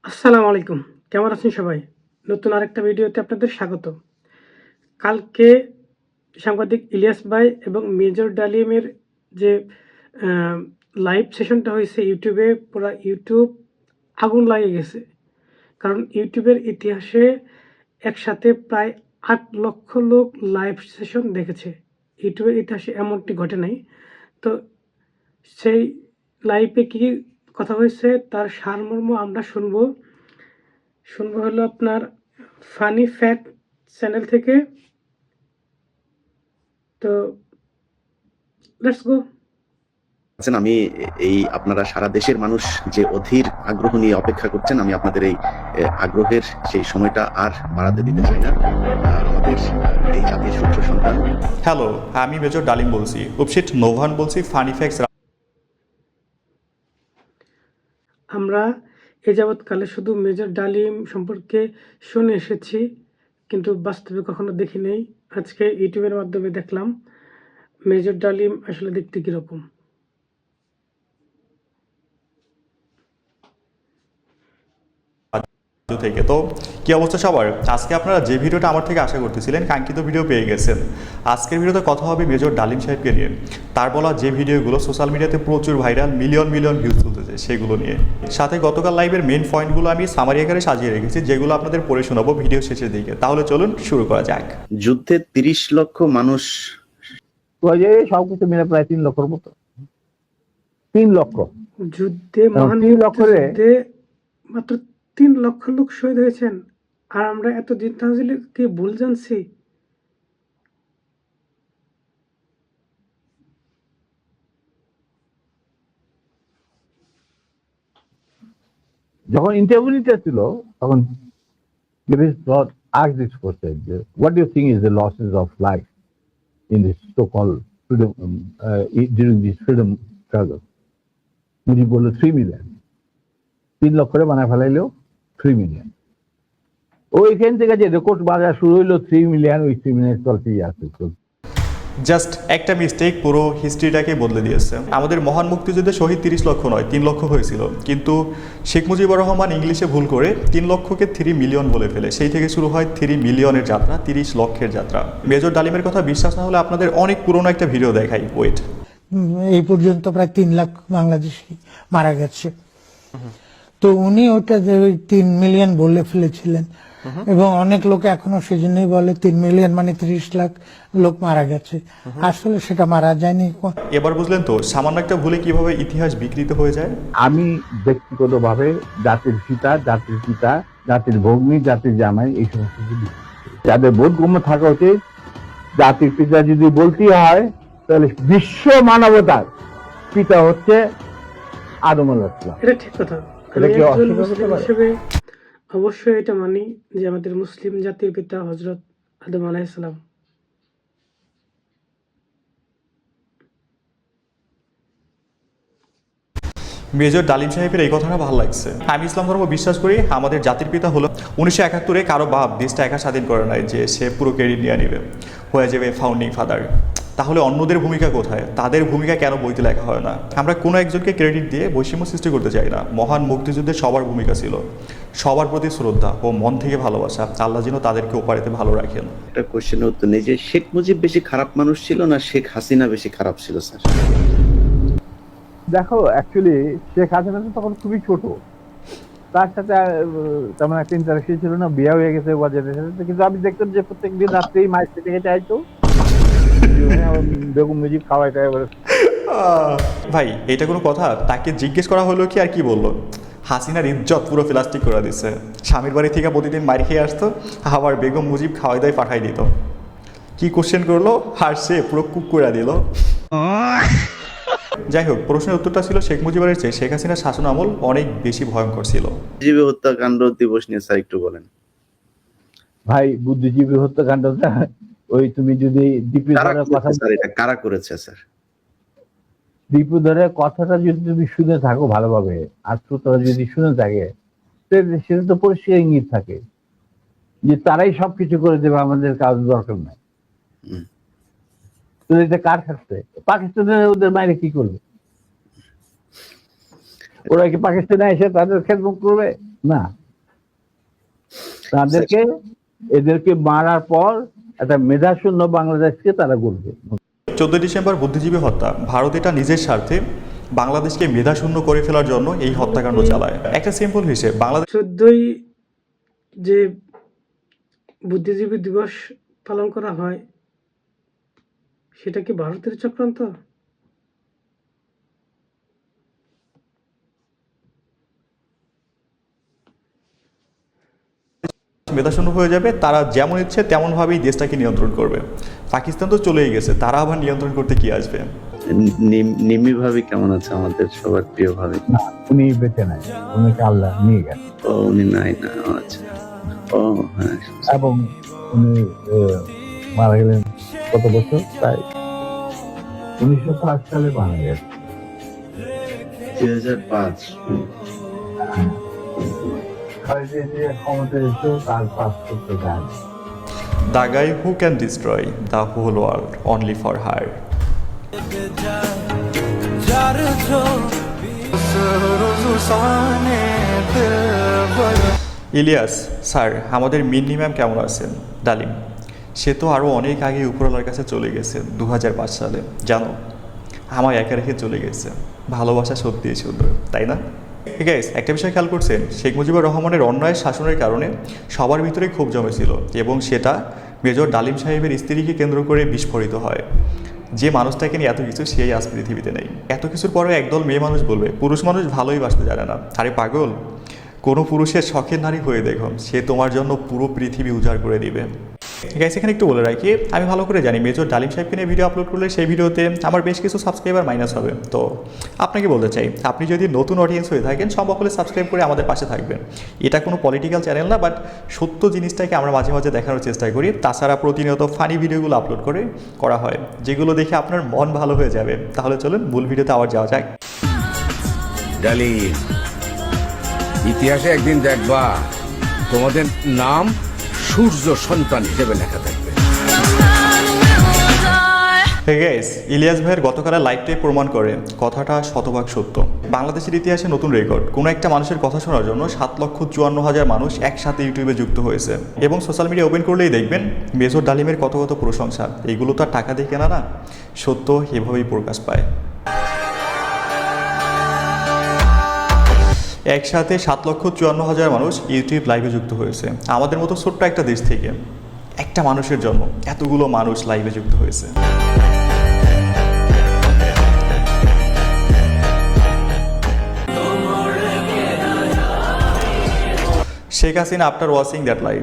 আসসালামু আলাইকুম। কেমন আছেন সবাই? নতুন আরেকটা ভিডিওতে আপনাদের স্বাগত। কালকে সাংবাদিক ইলিয়াস ভাই এবং মেজর ডালিমের যে আ লাইভ সেশনটা হইছে ইউটিউবে, পুরা ইউটিউব আগুন লাগে গেছে। কারণ ইউটিউবের ইতিহাসে একসাথে প্রায় ৮ লক্ষ লোক লাইভ সেশন দেখেছে। ইউটিউবের ইতিহাসে এমনটি ঘটে নাই। তো সেই লাইভে কি কথা হয়েছে তার সারমর্ম আমরা শুনবো হলো আপনার ফানি ফ্যাক্ট চ্যানেল থেকে। তো লেটস গো। আছেন আমি এই আপনারা সারা দেশের মানুষ যে অধীর আগ্রহ নিয়ে অপেক্ষা করছেন, আমি আপনাদের এই আগ্রহের সেই সময়টা আর বাড়াতে দিতে চাই না। আমাদের এই জাতির সূত্র সন্তান। হ্যালো, আমি মেজর ডালিম বলছি। উপসিট নোভান বলছি, ফানি ফ্যাক্টস। আমরা এ যাবৎকালে শুধু মেজর ডালিম সম্পর্কে শুনে এসেছি, কিন্তু বাস্তবে কখনো দেখি নাই। আজকে ইউটিউবের মাধ্যমে দেখলাম মেজর ডালিম আসলে দেখতে কিরকম। থেকে তো কি অবস্থা সবার? আজকে আপনারা যে ভিডিওটা আমার থেকে আশা করতেছিলেন, কাঙ্ক্ষিত ভিডিও পেয়ে গেছেন। আজকের ভিডিওতে কথা হবে মেজর ডালিম সাহেবকে নিয়ে। তার বলা যে ভিডিওগুলো সোশ্যাল মিডিয়াতে প্রচুর ভাইরাল, মিলিয়ন মিলিয়ন ভিউজ তুলতেছে, সেগুলো নিয়ে। সাথে গতকাল লাইভের মেইন পয়েন্টগুলো আমি সামারি আকারে সাজিয়ে রেখেছি, যেগুলো আপনাদের পড়ে শোনাবো ভিডিও শেষের দিকে। তাহলে চলুন শুরু করা যাক। যুদ্ধে ৩০ লক্ষ মানুষ, সবকিছু মিলে প্রায় 3 লক্ষের মতো। 3 লক্ষ যুদ্ধে, মহান 3 লক্ষরে যুদ্ধে মাত্র ৩ লক্ষ লোক শহীদ হয়েছেন, আর আমরা এতদিন তাহলে কি ভুল জানছি? যখন ইন্টারভিউ নিতে ছিল তখন asked this question, what do you think is the losses of life in this so-called freedom during this freedom struggle? Mujib বললো 3 মিলিয়ন। 3 লক্ষরে বানায় ফেলাইলেও 3 মিলিয়ন। ওইখান থেকে যে রেকর্ড বাজার শুরু হইলো 3 মিলিয়ন, ওই 3 মিলিয়ন চলতেই আছে। জাস্ট একটা মিস্টেক পুরো হিস্ট্রিটাকে বদলে দিয়েছে। আমাদের মহান মুক্তিযুদ্ধে শহীদ 30 লক্ষ নয়, 3 লক্ষ হয়েছিল। কিন্তু শেখ মুজিবুর রহমান ইংলিশে ভুল করে 3 লক্ষকে 3 মিলিয়ন বলে ফেলে। সেই থেকে শুরু হয় 3 মিলিয়নের যাত্রা, 30 লক্ষের যাত্রা। মেজর ডালিমের কথা বিশ্বাস না হলে আপনাদের অনেক পুরনো একটা ভিডিও দেখাই, ওয়েট। এই পর্যন্ত প্রায় 3 লাখ বাংলাদেশি মারা গেছে। তো উনি ওটা যে 3 মিলিয়ন বলে ফেলেছিলেন, এবং অনেক লোক এখনো সেজন্যই বলে 3 মিলিয়ন মানে 30 লাখ লোক মারা গেছে। আসলে সেটা মারা যায়নি। এবার বুঝলেন তো সামান্য একটা ভুলে কিভাবে ইতিহাস বিকৃত হয়ে যায়। আমি ব্যক্তিগতভাবে জাতির পিতা, জাতির পিতা, জাতির ভগ্নী, জাতির জামাই, এই সমস্ত কিছু যাদের বোধগম্য থাকা উচিত। জাতির পিতা যদি বলতে হয় তাহলে বিশ্ব মানবতার পিতা হচ্ছে আদম আলাইহিস সালাম। এটা ঠিক কথা। এটা আমি কি একজন অস্বীকার করতে মুসলিম পারে? হিসেবে অবশ্যই এটা মানি যে আমাদের মুসলিম জাতির পিতা হযরত আদম আলাইহিস সালাম। মেজর ডালিম সাহেবের এই কথাটা ভালো লাগছে। আমি ইসলাম ধর্ম বিশ্বাস করি। আমাদের জাতির পিতা হলো 1971-এ কারো বাপ দেশটা একা স্বাধীন করে নাই যে সে পুরো ক্রেডিট নিয়ে নেবে, হয়ে যাবে ফাউন্ডিং ফাদার। তাহলে অন্যদের ভূমিকা কোথায়? তাদের ভূমিকা কেন বইতে লেখা হয় না? আমরা কোনো একজনকে ক্রেডিট দিয়ে বৈষম্য সৃষ্টি করতে চাই না। মহান মুক্তিযুদ্ধে সবার ভূমিকা ছিল, সবার প্রতি শ্রদ্ধা ও মন থেকে ভালোবাসা। আল্লাহ যেন তাদেরকে ওপারেতে ভালো রাখেন। একটা কোশ্চেনের উত্তর নেই যে শেখ মুজিব বেশি খারাপ মানুষ ছিল না শেখ হাসিনা বেশি খারাপ ছিল স্যার? দেখো, অ্যাকচুয়ালি শেখ হাসিনা তো তখন খুবই ছোট, তার সাথে তেমন একটা ইন্টারেকশন ছিল না, বিয়ে হয়ে গেছে ওয়াজেদের সাথে। কিন্তু আমি দেখতাম যে প্রত্যেকদিন রাত্রেই মায়ের থেকে চাইতো বেগম মুজিব খাওয়াইটা। ভাই এটা কোনো কথা? তাকে জিজ্ঞেস করা হলো কি আর কি বললো? হাসিনার ইজ্জত পুরো প্লাস্টিক করে দিচ্ছে। স্বামীর বাড়ি থেকে প্রতিদিন মার খেয়ে আসতো, আবার বেগম মুজিব খাওয়াই দাওয়াই পাঠাই দিত। কি কোশ্চেন করলো আর সে পুরো কুক করে দিল। যাই হোক, প্রশ্নের উত্তরটা ছিল শেখ মুজিবের চেয়ে শেখ হাসিনার শাসন আমল অনেক বেশি ভয়ঙ্কর ছিল। বুদ্ধিজীবী হত্যাকাণ্ড দিবস নিয়ে স্যার একটু বলেন। ভাই, বুদ্ধিজীবী হত্যাকাণ্ডটা ওই তুমি যদি দীপুধরের কথা, স্যার এটা কারা করেছে স্যার? দীপুধরের কথাটা যদি তুমি শুনে থাকো ভালোভাবে, আর শ্রোতারা যদি শুনে থাকে, সেটা তো পরিষ্কার ইঙ্গিত থাকে যে তারাই সবকিছু করে দেবে, আমাদের কাজ দরকার নাই। তো এটা কার ক্ষেত্রে? পাকিস্তানের ওদের বাইরে কি করবে? ওরা কি পাকিস্তানে এসে তাদের খেদমত করবে? না, এদেরকে মারার পর একটা মেধাশূন্য বাংলাদেশকে তারা গড়বে। 14 ডিসেম্বর বুদ্ধিজীবী হত্যা, ভারত এটা নিজের স্বার্থে বাংলাদেশকে মেধাশূন্য করে ফেলার জন্য এই হত্যাকাণ্ড চালায়। একটা সিম্পল হিসেব, বাংলাদেশ 14ই যে বুদ্ধিজীবী দিবস পালন করা হয় সেটা কি ভারতের চক্রান্ত? মেধাশূন্য হয়ে যাবে, তারা যেমন ইচ্ছে তেমনভাবেই দেশটাকে নিয়ন্ত্রণ করবে। পাকিস্তান তো চলেই গেছে, তারা আবার নিয়ন্ত্রণ করতে কি আসবে? নিম্মি ভাবি কেমন আছে? আমাদের সবার প্রিয় ভাবি। না, উনি বেঁচে নাই, উনিকে আল্লাহ নিয়ে গেছে। ও উনি নাই না, আচ্ছা। ও হ্যাঁ, এবং উনি মারা গেলেন কত বছর? প্রায় 1905 সালে মারা গেছে। 2005। ক্ষমতা এসে তার পাস করতে যায়। The guy who can destroy the whole world only for her. Ilyas sir, আমাদের মিন্নি ম্যাম কেমন আছেন? ডালিম, সে তো আরও অনেক আগে উপরওয়ালার কাছে চলে গেছে 2005 সালে। জানো, আমার একা রেখে চলে গেছে। ভালোবাসা সত্যিই সুন্দর, তাই না? ঠিক আছে, একটা বিষয় খেয়াল করছেন, শেখ মুজিবুর রহমানের অন্যায় শাসনের কারণে সবার ভিতরে ক্ষোভ জমেছিল এবং সেটা মেজর ডালিম সাহেবের স্ত্রীকে কেন্দ্র করে বিস্ফোরিত হয়। যে মানুষটাকে নিয়ে এত কিছু, সেই আজ পৃথিবীতে নেই। এত কিছুর পরেও একদল মেয়ে মানুষ বলবে পুরুষ মানুষ ভালোই বাসতে জানে না। আরে পাগল, কোনো পুরুষের শখের নারী হয়ে দেখুন, সে তোমার জন্য পুরো পৃথিবী উজাড় করে দিবে। গাইস, এখানে একটু বলে রাখি, আমি ভালো করে জানি মেজর ডালিম সাহেবকে নিয়ে ভিডিও আপলোড করলে সেই ভিডিওতে আমার বেশ কিছু সাবস্ক্রাইবার মাইনাস হবে। তো আপনাকে বলতে চাই, আপনি যদি নতুন অডিয়েন্স হয়ে থাকেন, সম্ভব হলে সাবস্ক্রাইব করে আমাদের পাশে থাকবেন। এটা কোনো পলিটিক্যাল চ্যানেল না, বাট সত্য জিনিসটাকে আমরা মাঝে মাঝে দেখানোর চেষ্টা করি। তাছাড়া প্রতিনিয়ত ফানি ভিডিওগুলো আপলোড করা হয়, যেগুলো দেখে আপনার মন ভালো হয়ে যাবে। তাহলে চলুন মূল ভিডিওতে আবার যাওয়া যাক। ডালিম, ইতিহাসে একদিন দেখবা তোমাদের নাম সূর্য সন্তান হিসেবে লেখা থাকবে। হে গাইস, ইলিয়াস ভাইয়ের গতকালের লাইভটাই প্রমাণ করে কথাটা শতভাগ সত্য। বাংলাদেশের ইতিহাসে নতুন রেকর্ড, কোনো একটা মানুষের কথা শোনার জন্য 7,54,000 মানুষ একসাথে ইউটিউবে যুক্ত হয়েছে। এবং সোশ্যাল মিডিয়া ওপেন করলেই দেখবেন মেজর ডালিমের কত কত প্রশংসা। এগুলো তো আর টাকা দিয়ে কেনা না, সত্য এভাবেই প্রকাশ পায়। একসাথে 7,54,000 মানুষ ইউটিউব লাইভে যুক্ত হয়েছে। আমাদের মতো ছোট্ট একটা দেশ থেকে একটা মানুষের জন্য এতগুলো মানুষ লাইভে যুক্ত হয়েছে। Sheikh Hasina after watching that live,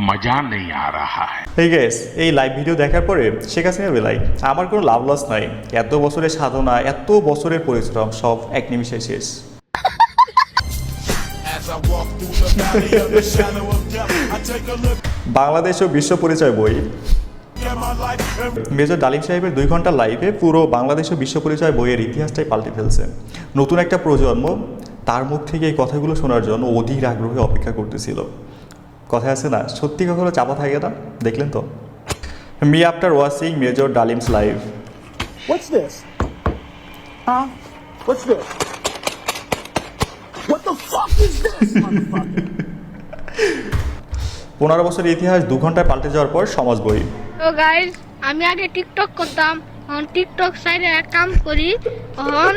মজা নেই আ রাহা হ্যায়। এই গাইস, এই লাইভ ভিডিও দেখার পরে শেখ হাসিনা বেলায় আমার কোনো লাভ লস নাই। এত বছরের সাধনা, এত বছরের পরিশ্রম সব এক নিমিষে শেষ। বাংলাদেশ ও বিশ্ব পরিচয় বই, মেজর ডালিম সাহেবের 2 ঘন্টা লাইভে পুরো বাংলাদেশ ও বিশ্ব পরিচয় বইয়ের ইতিহাসটাই পাল্টে ফেলছে। নতুন একটা প্রজন্ম তার মুখ থেকে এই কথাগুলো শোনার জন্য অধীর আগ্রহে অপেক্ষা করতেছিল। কথা আছে না, সত্যি কখনো চাপা থাকে না। দেখলেন তো, me after watching major Dalim's live. What's this? Huh? What's this? What the fuck is this, motherfucker? 15 বছরের ইতিহাস 2 ঘন্টায় পাল্টে যাওয়ার পর সমাজ বই। তো গাইজ, আমি আগে টিকটক করতাম, এখন টিকটক সাইডে এক কাম করি। এখন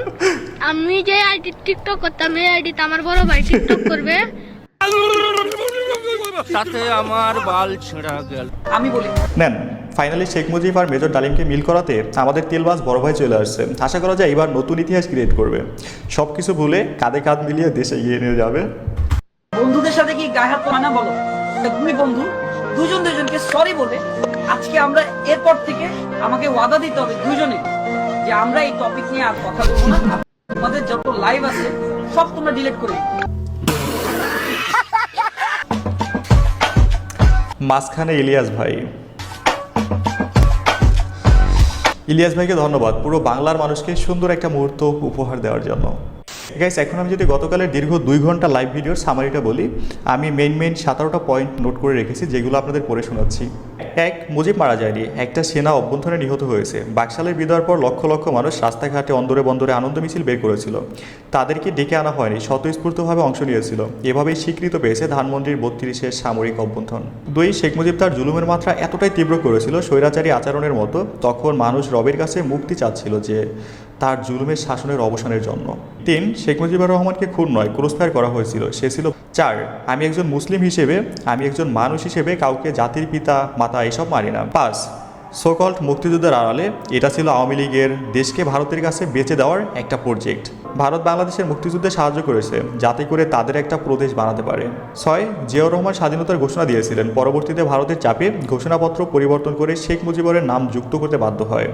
আমি যে আইডি টিকটক করতাম, এই আইডিতে আমার বড় ভাই টিকটক করবে। তাতে আমার বাল ছেঁড়া গেল। আমি বলি নেন, ফাইনালি শেখ মুজিব আর মেজর ডালিমকে মিল করাতে আমাদের তেলবাজ বড় ভাই চলে আসছে। আশা করা যায় এবার নতুন ইতিহাস ক্রিয়েট করবে, সব কিছু ভুলে কাঁধে কাঁধ মিলিয়ে দেশে এগিয়ে নিয়ে যাবে। বন্ধুদের সাথে কি গায়ে হাত মানা বলো? তুমি বন্ধু দুজনকে সরি বলে আজকে আমরা এরপর থেকে আমাকে ওয়াদা দিতে হবে দুজনে যে আমরা এই টপিক নিয়ে আর কথা বলবো না। আমাদের যত লাইভ আছে সব তোমরা ডিলিট করে দিও। মাঝখানে ইলিয়াস ভাই। ইলিয়াস ভাইকে ধন্যবাদ পুরো বাংলার মানুষকে সুন্দর একটা মুহূর্ত উপহার দেওয়ার জন্য। গাইস, এখন আমি যদি গতকালের দীর্ঘ 2 ঘন্টা লাইভ ভিডিওর সামারিটা বলি, আমি মেইন 17টা পয়েন্ট নোট করে রেখেছি, যেগুলো আপনাদের পড়ে শোনাচ্ছি। 1, মুজিব মারা যায়নি, একটা সেনা অভ্যন্তরে নিহত হয়েছে। বাকশালের বিদায়ের পর লক্ষ লক্ষ মানুষ রাস্তাঘাটে, অন্দরে বন্দরে আনন্দ মিছিল বের করেছিল। তাদেরকে ডেকে আনা হয়নি, স্বতঃস্ফূর্তভাবে অংশ নিয়েছিল। এভাবেই স্বীকৃত পেয়েছে ধানমন্ডির 32-এর সামরিক অভ্যন্তর। 2, শেখ মুজিব তার জুলুমের মাত্রা এতটাই তীব্র করেছিল, স্বৈরাচারী আচরণের মতো, তখন মানুষ রবের কাছে মুক্তি চাচ্ছিল যে তার জুলুমের শাসনের অবসানের জন্য। 3, শেখ মুজিবুর রহমানকে খুন নয়, ক্রুসফায়ার করা হয়েছিল, সে ছিল। 4, আমি একজন মুসলিম হিসেবে, আমি একজন মানুষ হিসেবে কাউকে জাতির পিতা মাতা এসব মানি না। 5, সোকল্ড মুক্তিযুদ্ধের আড়ালে এটা ছিল আওয়ামী লীগের দেশকে ভারতের কাছে বেচে দেওয়ার একটা প্রজেক্ট। ভারত বাংলাদেশের মুক্তিযুদ্ধে সাহায্য করেছে যাতে করে তাদের একটা প্রদেশ বানাতে পারে। 6, জিয়াউর রহমান স্বাধীনতার ঘোষণা দিয়েছিলেন, পরবর্তীতে ভারতের চাপে ঘোষণাপত্র পরিবর্তন করে শেখ মুজিবুরের নাম যুক্ত করতে বাধ্য হয়।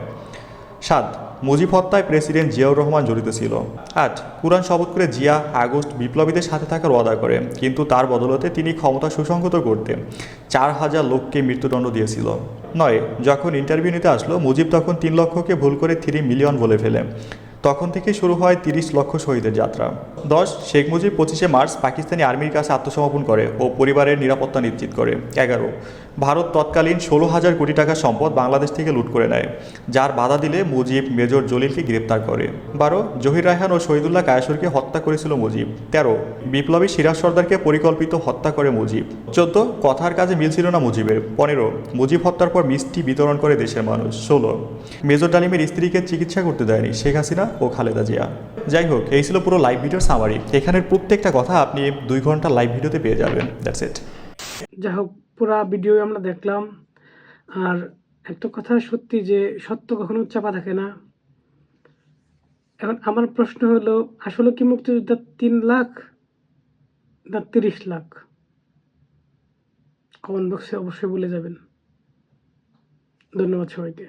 7, মুজিব হত্যায় প্রেসিডেন্ট জিয়াউর রহমান জড়িত ছিল। 8, কুরআন শপথ করে জিয়া আগস্ট বিপ্লবীদের সাথে থাকার ওয়াদা করে, কিন্তু তার বদলতে তিনি ক্ষমতা সুসংহত করতে 4000 লোককে মৃত্যুদণ্ড দিয়েছিল। 9, যখন ইন্টারভিউ নিতে আসলো মুজিব, তখন 3 লক্ষকে ভুল করে 3 মিলিয়ন বলে ফেলে। তখন থেকে শুরু হয় 30 লক্ষ শহীদের যাত্রা। 10, শেখ মুজিব 25শে মার্চ পাকিস্তানি আর্মির কাছে আত্মসমর্পণ করে ও পরিবারের নিরাপত্তা নিশ্চিত করে। 11, ভারত তৎকালীন 16,000 কোটি টাকার সম্পদ বাংলাদেশ থেকে লুট করে নেয়, যার বাধা দিলে মুজিব মেজর জলিলকে গ্রেপ্তার করে। 12, জহির রায়হান ও শহীদুল্লাহ কায়েসরকে হত্যা করেছিল মুজিব। 13, বিপ্লবী সিরাজ সর্দারকে পরিকল্পিত হত্যা করে মুজিব। 14, কথার কাজে মিল ছিল না মুজিবের। 15, মুজিব হত্যার পর মিষ্টি বিতরণ করে দেশের মানুষ। 16, মেজর ডালিমের স্ত্রীকে চিকিৎসা করতে দেয়নি শেখ হাসিনা ও খালেদা জিয়া। যাই হোক, এই ছিল পুরো লাইভ ভিডিওর সামারি। এখানের প্রত্যেকটা কথা আপনি 2 ঘন্টা লাইভ ভিডিওতে পেয়ে যাবেন। That's it. যাই হোক, পুরা ভিডিও আমরা দেখলাম। আর একটা কথা সত্যি যে সত্য কখনো চাপা থাকে না। এখন আমার প্রশ্ন হলো, আসলে কি মুক্তিযোদ্ধা 3 লাখ না 30 লাখ? কমেন্ট বক্সে অবশ্যই বলে যাবেন। ধন্যবাদ সবাইকে।